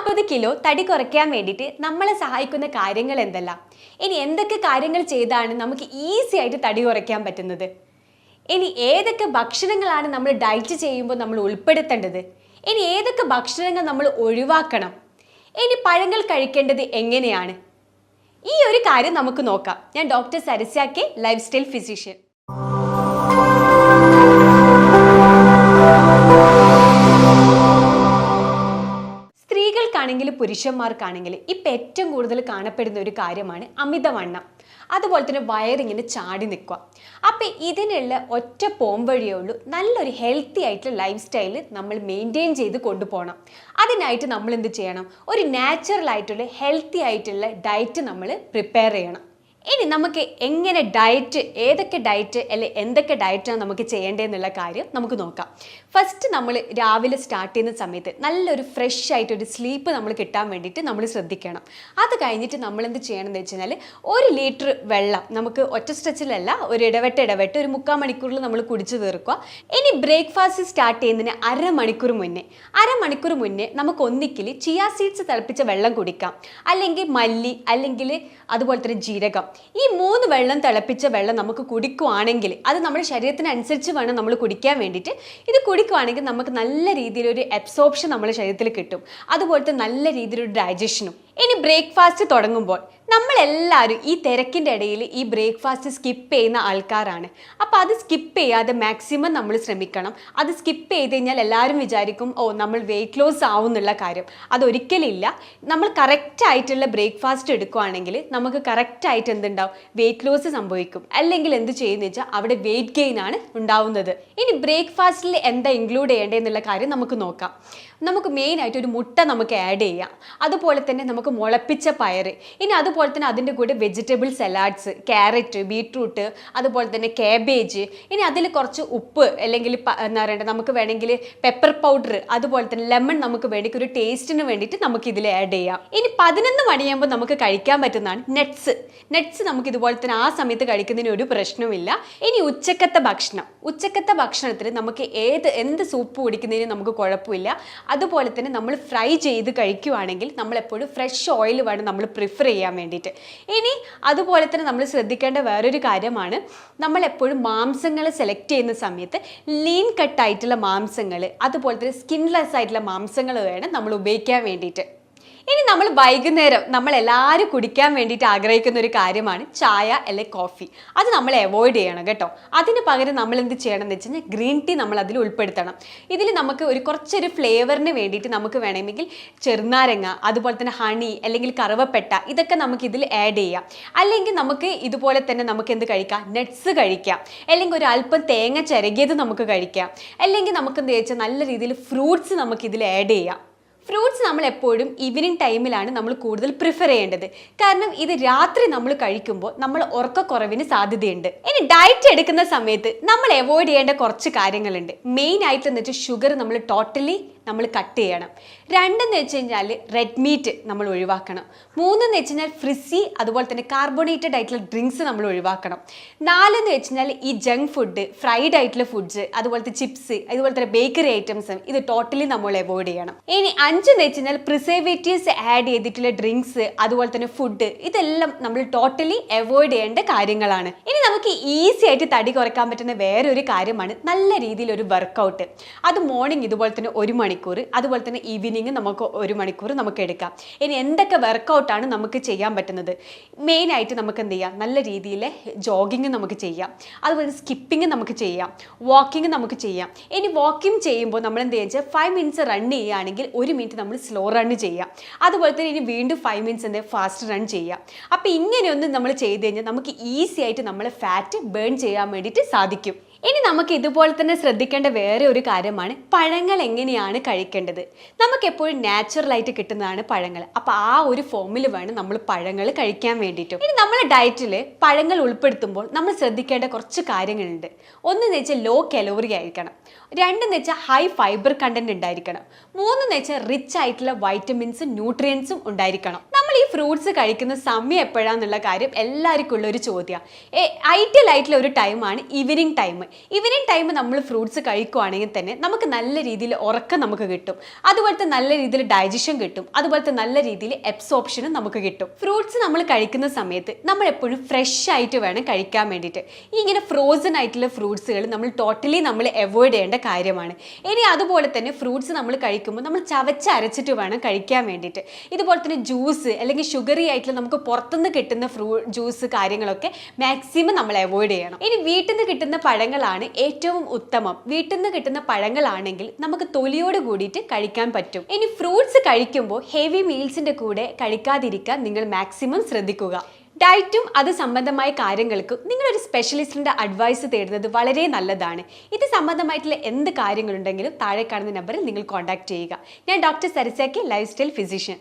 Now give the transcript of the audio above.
40 kilo തടി കുറയ്ക്കാൻ വേണ്ടിയിട്ട് നമ്മളെ സഹായിക്കുന്ന കാര്യങ്ങൾ എന്തെല്ലാം? ഇനി എന്തൊക്കെ കാര്യങ്ങൾ ചെയ്താണ് നമുക്ക് ഈസി ആയിട്ട് തടി കുറയ്ക്കാൻ പറ്റുന്നത്? ഇനി ഏതൊക്കെ ഭക്ഷണങ്ങളാണ് നമ്മൾ ഡയറ്റ് ചെയ്യുമ്പോൾ നമ്മൾ ഉൾപ്പെടുത്തേണ്ടത്? ഇനി ഏതൊക്കെ ഭക്ഷണങ്ങൾ നമ്മൾ ഒഴിവാക്കണം? ഇനി പഴങ്ങൾ കഴിക്കേണ്ടത് എങ്ങനെയാണ്? ഈ ഒരു കാര്യം നമുക്ക് നോക്കാം. ഞാൻ doctor Sarasya K, life style physician. സ്ത്രീകൾക്കാണെങ്കിലും പുരുഷന്മാർക്കാണെങ്കിലും ഇപ്പം ഏറ്റവും കൂടുതൽ കാണപ്പെടുന്ന ഒരു കാര്യമാണ് അമിതവണ്ണം. അതുപോലെ തന്നെ വയറിങ്ങനെ ചാടി നിൽക്കുക. അപ്പം ഇതിനുള്ള ഒറ്റ പോംവഴിയേ ഉള്ളൂ, നല്ലൊരു ഹെൽത്തി ആയിട്ടുള്ള ലൈഫ് സ്റ്റൈല് നമ്മൾ മെയിൻറ്റെയിൻ ചെയ്ത് കൊണ്ടുപോകണം. അതിനായിട്ട് നമ്മൾ എന്ത് ചെയ്യണം? ഒരു നാച്ചുറൽ ആയിട്ടുള്ള ഹെൽത്തി ആയിട്ടുള്ള ഡയറ്റ് നമ്മൾ പ്രിപ്പയർ ചെയ്യണം. ഇനി നമുക്ക് എങ്ങനെ ഡയറ്റ്, ഏതൊക്കെ ഡയറ്റ് അല്ലെങ്കിൽ എന്തൊക്കെ ഡയറ്റാണ് നമുക്ക് ചെയ്യേണ്ടതെന്നുള്ള കാര്യം നമുക്ക് നോക്കാം. ഫസ്റ്റ് നമ്മൾ രാവിലെ സ്റ്റാർട്ട് ചെയ്യുന്ന സമയത്ത് നല്ലൊരു ഫ്രഷ് ആയിട്ടൊരു സ്ലീപ്പ് നമ്മൾ കിട്ടാൻ വേണ്ടിയിട്ട് നമ്മൾ ശ്രദ്ധിക്കണം. അത് കഴിഞ്ഞിട്ട് നമ്മൾ എന്ത് ചെയ്യണമെന്ന് വെച്ച് കഴിഞ്ഞാൽ 1 ലിറ്റർ വെള്ളം നമുക്ക് ഒറ്റ സ്ട്രെച്ചിലല്ല, ഒരു ഇടവിട്ട് ഒരു 3/4 മണിക്കൂറിൽ നമ്മൾ കുടിച്ച് തീർക്കുക. ഇനി ബ്രേക്ക്ഫാസ്റ്റ് സ്റ്റാർട്ട് ചെയ്യുന്നതിന് അരമണിക്കൂർ മുന്നേ നമുക്ക് ഒന്നിക്കിൽ ചിയാ സീഡ്സ് തിളപ്പിച്ച വെള്ളം കുടിക്കാം, അല്ലെങ്കിൽ മല്ലി, അല്ലെങ്കിൽ അതുപോലെ തന്നെ ജീരകം. ഈ 3 വെള്ളം തിളപ്പിച്ച വെള്ളം നമുക്ക് കുടിക്കുവാണെങ്കിൽ, അത് നമ്മുടെ ശരീരത്തിനനുസരിച്ച് വേണം നമ്മൾ കുടിക്കാൻ വേണ്ടിയിട്ട്. ഇത് കുടിക്കുവാണെങ്കിൽ നമുക്ക് നല്ല രീതിയിലൊരു അബ്സോർപ്ഷൻ നമ്മുടെ ശരീരത്തിൽ കിട്ടും, അതുപോലത്തെ നല്ല രീതിയിലൊരു ഡൈജഷനും. ഇനി ബ്രേക്ക്ഫാസ്റ്റ് തുടങ്ങുമ്പോൾ നമ്മളെല്ലാവരും ഈ തിരക്കിൻ്റെ ഇടയിൽ ഈ ബ്രേക്ക്ഫാസ്റ്റ് സ്കിപ്പ് ചെയ്യുന്ന ആൾക്കാരാണ്. അപ്പോൾ അത് സ്കിപ്പ് ചെയ്യാതെ മാക്സിമം നമ്മൾ ശ്രമിക്കണം. അത് സ്കിപ്പ് ചെയ്ത് കഴിഞ്ഞാൽ എല്ലാവരും വിചാരിക്കും, ഓ നമ്മൾ വെയിറ്റ് ലോസ് ആവും എന്നുള്ള കാര്യം. അതൊരിക്കലില്ല. നമ്മൾ കറക്റ്റായിട്ടുള്ള ബ്രേക്ക്ഫാസ്റ്റ് എടുക്കുകയാണെങ്കിൽ നമുക്ക് കറക്റ്റായിട്ട് എന്തുണ്ടാവും? വെയിറ്റ് ലോസ് സംഭവിക്കും. അല്ലെങ്കിൽ എന്ത് ചെയ്യുന്നത് വെച്ചാൽ അവിടെ വെയിറ്റ് ഗെയിൻ ആണ് ഉണ്ടാവുന്നത്. ഇനി ബ്രേക്ക്ഫാസ്റ്റിൽ എന്താ ഇൻക്ലൂഡ് ചെയ്യേണ്ടതെന്നുള്ള കാര്യം നമുക്ക് നോക്കാം. നമുക്ക് മെയിനായിട്ട് ഒരു മുട്ട നമുക്ക് ആഡ് ചെയ്യാം, അതുപോലെ തന്നെ നമുക്ക് മുളപ്പിച്ച പയർ, ഇനി അതുപോലെ തന്നെ അതിൻ്റെ കൂടെ വെജിറ്റബിൾ സലാഡ്സ്, ക്യാരറ്റ്, ബീട്രൂട്ട്, അതുപോലെ തന്നെ കാബേജ്. ഇനി അതിൽ കുറച്ച് ഉപ്പ്, അല്ലെങ്കിൽ എന്താ പറയണ്ടത്, നമുക്ക് വേണമെങ്കിൽ പെപ്പർ പൗഡർ, അതുപോലെ തന്നെ ലെമൺ നമുക്ക് വേണ്ടി ഒരു ടേസ്റ്റിന് വേണ്ടിയിട്ട് നമുക്ക് ഇതിൽ ആഡ് ചെയ്യാം. ഇനി 11 മണിയാകുമ്പോൾ നമുക്ക് കഴിക്കാൻ പറ്റുന്നതാണ് നട്ട്സ്. നമുക്ക് ഇതുപോലെ തന്നെ ആ സമയത്ത് കഴിക്കുന്നതിന് ഒരു പ്രശ്നവുമില്ല. ഇനി ഉച്ചക്കത്തെ ഭക്ഷണത്തിൽ നമുക്ക് എന്ത് സൂപ്പ് കുടിക്കുന്നതിന് നമുക്ക് കുഴപ്പമില്ല. അതുപോലെ തന്നെ നമ്മൾ ഫ്രൈ ചെയ്ത് കഴിക്കുകയാണെങ്കിൽ നമ്മളെപ്പോഴും ഫ്രഷ് ഓയിൽ വേണം നമ്മൾ പ്രിഫർ ചെയ്യാൻ വേണ്ടിയിട്ട്. ഇനി അതുപോലെ തന്നെ നമ്മൾ ശ്രദ്ധിക്കേണ്ട വേറൊരു കാര്യമാണ്, നമ്മളെപ്പോഴും മാംസങ്ങൾ സെലക്ട് ചെയ്യുന്ന സമയത്ത് ലീൻ കട്ടായിട്ടുള്ള മാംസങ്ങൾ, അതുപോലെ തന്നെ സ്കിൻലെസ് ആയിട്ടുള്ള മാംസങ്ങൾ വേണം നമ്മൾ ഉപയോഗിക്കാൻ വേണ്ടിയിട്ട്. ഇനി നമ്മൾ വൈകുന്നേരം നമ്മളെല്ലാവരും കുടിക്കാൻ വേണ്ടിയിട്ട് ആഗ്രഹിക്കുന്ന ഒരു കാര്യമാണ് ചായ അല്ലെങ്കിൽ കോഫി. അത് നമ്മൾ അവോയ്ഡ് ചെയ്യണം കേട്ടോ. അതിന് പകരം നമ്മൾ എന്ത് ചെയ്യണം എന്ന് വെച്ച് കഴിഞ്ഞാൽ ഗ്രീൻ ടീ നമ്മൾ അതിൽ ഉൾപ്പെടുത്തണം. ഇതിൽ നമുക്ക് കുറച്ചൊരു ഫ്ലേവറിന് വേണ്ടിയിട്ട് നമുക്ക് വേണമെങ്കിൽ ചെറുനാരങ്ങ, അതുപോലെ തന്നെ ഹണി, അല്ലെങ്കിൽ കറുവപ്പട്ട, ഇതൊക്കെ നമുക്ക് ഇതിൽ ആഡ് ചെയ്യാം. അല്ലെങ്കിൽ നമുക്ക് ഇതുപോലെ തന്നെ നമുക്ക് എന്ത് കഴിക്കാം? നട്ട്സ് കഴിക്കാം, അല്ലെങ്കിൽ ഒരു അല്പം തേങ്ങ ചിരകിയത് നമുക്ക് കഴിക്കാം, അല്ലെങ്കിൽ നമുക്ക് എന്ത് വെച്ചാൽ നല്ല രീതിയിൽ ഫ്രൂട്ട്സ് നമുക്ക് ഇതിൽ ആഡ് ചെയ്യാം. ഫ്രൂട്ട്സ് നമ്മൾ എപ്പോഴും ഈവനിങ് ടൈമിലാണ് നമ്മൾ കൂടുതൽ പ്രിഫർ ചെയ്യേണ്ടത്. കാരണം ഇത് രാത്രി നമ്മൾ കഴിക്കുമ്പോൾ നമ്മൾ ഉറക്കക്കുറവിന് സാധ്യതയുണ്ട്. ഇനി ഡയറ്റ് എടുക്കുന്ന സമയത്ത് നമ്മൾ അവോയ്ഡ് ചെയ്യേണ്ട കുറച്ച് കാര്യങ്ങളുണ്ട്. മെയിൻ ആയിട്ടെന്ന് വെച്ചാൽ ഷുഗർ നമ്മൾ ടോട്ടലി കട്ട് ചെയ്യണം. 2 എന്ന് വെച്ച് കഴിഞ്ഞാൽ റെഡ് മീറ്റ് നമ്മൾ ഒഴിവാക്കണം. 3 എന്ന് വെച്ച് കഴിഞ്ഞാൽ ഫ്രിസി, അതുപോലെ തന്നെ കാർബണേറ്റഡ് ആയിട്ടുള്ള ഡ്രിങ്ക്സ് നമ്മൾ ഒഴിവാക്കണം. 4 എന്ന് വെച്ച് കഴിഞ്ഞാൽ ഈ ജങ്ക് ഫുഡ്, ഫ്രൈഡ് ആയിട്ടുള്ള ഫുഡ്സ്, അതുപോലത്തെ ചിപ്സ്, അതുപോലെ തന്നെ ബേക്കറി ഐറ്റംസ്, ഇത് ടോട്ടലി നമ്മൾ അവോയ്ഡ് ചെയ്യണം. ഇനി 5 എന്ന് വെച്ച് കഴിഞ്ഞാൽ പ്രിസർവേറ്റീവ്സ് ആഡ് ചെയ്തിട്ടുള്ള ഡ്രിങ്ക്സ്, അതുപോലെ തന്നെ ഫുഡ്, ഇതെല്ലാം നമ്മൾ ടോട്ടലി അവോയ്ഡ് ചെയ്യേണ്ട കാര്യങ്ങളാണ്. ഇനി നമുക്ക് ഈസി ആയിട്ട് തടി കുറയ്ക്കാൻ പറ്റുന്ന വേറൊരു കാര്യമാണ് നല്ല രീതിയിൽ ഒരു വർക്കൗട്ട്. അത് മോർണിംഗ് ഇതുപോലെ തന്നെ 1 മണിക്കൂർ, അതുപോലെ തന്നെ ഈവനിങ് നമുക്ക് 1 മണിക്കൂർ നമുക്ക് എടുക്കാം. ഇനി എന്തൊക്കെ വർക്കൗട്ടാണ് നമുക്ക് ചെയ്യാൻ പറ്റുന്നത്? മെയിനായിട്ട് നമുക്ക് എന്ത് ചെയ്യാം? നല്ല രീതിയിൽ ജോഗിങ് നമുക്ക് ചെയ്യാം, അതുപോലെ സ്കിപ്പിങ് നമുക്ക് ചെയ്യാം, വാക്കിംഗ് നമുക്ക് ചെയ്യാം. ഇനി വാക്കിംഗ് ചെയ്യുമ്പോൾ നമ്മൾ എന്ത് ചെയ്യുക? 5 മിനിറ്റ്സ് റൺ ചെയ്യുകയാണെങ്കിൽ 1 മിനിറ്റ് നമ്മൾ സ്ലോ റൺ ചെയ്യാം. അതുപോലെ തന്നെ ഇനി വീണ്ടും 5 മിനിറ്റ്സ് ഫാസ്റ്റ് റൺ ചെയ്യാം. അപ്പോൾ ഇങ്ങനെയൊന്നും നമ്മൾ ചെയ്ത് കഴിഞ്ഞാൽ നമുക്ക് ഈസി ആയിട്ട് നമ്മളെ ഫാറ്റ് ബേൺ ചെയ്യാൻ വേണ്ടിയിട്ട് സാധിക്കും. ഇനി നമുക്ക് ഇതുപോലെ തന്നെ ശ്രദ്ധിക്കേണ്ട വേറെ ഒരു കാര്യമാണ് പഴങ്ങൾ എങ്ങനെയാണ് കഴിക്കേണ്ടത്. നമുക്ക് എപ്പോഴും നാച്ചുറലായിട്ട് കിട്ടുന്നതാണ് പഴങ്ങൾ. അപ്പോൾ ആ ഒരു ഫോമിൽ വേണം നമ്മൾ പഴങ്ങൾ കഴിക്കാൻ വേണ്ടിയിട്ട്. ഇനി നമ്മുടെ ഡയറ്റിൽ പഴങ്ങൾ ഉൾപ്പെടുത്തുമ്പോൾ നമ്മൾ ശ്രദ്ധിക്കേണ്ട കുറച്ച് കാര്യങ്ങളുണ്ട്. 1 എന്ന് വെച്ചാൽ ലോ കലോറി ആയിരിക്കണം. 2 എന്ന് വെച്ചാൽ ഹൈ ഫൈബർ കണ്ടന്റ് ഉണ്ടായിരിക്കണം. 3 എന്ന് വെച്ചാൽ റിച്ച് ആയിട്ടുള്ള വൈറ്റമിൻസും ന്യൂട്രിയൻസും ഉണ്ടായിരിക്കണം. നമ്മൾ നമ്മൾ ഈ ഫ്രൂട്ട്സ് കഴിക്കുന്ന സമയം എപ്പോഴാന്നുള്ള കാര്യം എല്ലാവർക്കും ഉള്ള ഒരു ചോദ്യമാണ്. ഐഡിയൽ ആയിട്ടുള്ള ഒരു ടൈമാണ് ഈവനിങ് ടൈം. ഈവനിങ് ടൈം നമ്മൾ ഫ്രൂട്ട്സ് കഴിക്കുകയാണെങ്കിൽ തന്നെ നമുക്ക് നല്ല രീതിയിൽ ഉറക്കം നമുക്ക് കിട്ടും, അതുപോലത്തെ നല്ല രീതിയിൽ ഡൈജഷൻ കിട്ടും, അതുപോലത്തെ നല്ല രീതിയിൽ എബ്സോർപ്ഷനും നമുക്ക് കിട്ടും. ഫ്രൂട്ട്സ് നമ്മൾ കഴിക്കുന്ന സമയത്ത് നമ്മൾ എപ്പോഴും ഫ്രഷ് ആയിട്ട് വേണം കഴിക്കാൻ വേണ്ടിയിട്ട്. ഇങ്ങനെ ഫ്രോസൺ ആയിട്ടുള്ള ഫ്രൂട്ട്സുകൾ നമ്മൾ ടോട്ടലി നമ്മൾ അവോയ്ഡ് ചെയ്യേണ്ട കാര്യമാണ്. ഇനി അതുപോലെ തന്നെ ഫ്രൂട്ട്സ് നമ്മൾ കഴിക്കുമ്പോൾ നമ്മൾ ചവച്ചരച്ചിട്ട് വേണം കഴിക്കാൻ വേണ്ടിയിട്ട്. ഇതുപോലെ തന്നെ ജ്യൂസ് അല്ലെങ്കിൽ ഷുഗറി ആയിട്ടുള്ള നമുക്ക് പുറത്തുനിന്ന് കിട്ടുന്ന ജ്യൂസ് കാര്യങ്ങളൊക്കെ മാക്സിമം നമ്മൾ അവോയ്ഡ് ചെയ്യണം. ഇനി വീട്ടിൽ നിന്ന് കിട്ടുന്ന പഴങ്ങളാണ് ഏറ്റവും ഉത്തമം. വീട്ടിൽ നിന്ന് കിട്ടുന്ന പഴങ്ങളാണെങ്കിൽ നമുക്ക് തൊലിയോട് കൂടിയിട്ട് കഴിക്കാൻ പറ്റും. ഇനി ഫ്രൂട്ട്സ് കഴിക്കുമ്പോൾ ഹെവി മീൽസിന്റെ കൂടെ കഴിക്കാതിരിക്കാൻ നിങ്ങൾ മാക്സിമം ശ്രദ്ധിക്കുക. ഡയറ്റും അത് സംബന്ധമായ കാര്യങ്ങൾക്കും നിങ്ങളൊരു സ്പെഷ്യലിസ്റ്റിന്റെ അഡ്വൈസ് തേടുന്നത് വളരെ നല്ലതാണ്. ഇത് സംബന്ധമായിട്ടുള്ള എന്ത് കാര്യങ്ങളുണ്ടെങ്കിലും താഴെ കാണുന്ന നമ്പറിൽ നിങ്ങൾ കോൺടാക്ട് ചെയ്യുക. ഞാൻ doctor സരിസ K, life style physician.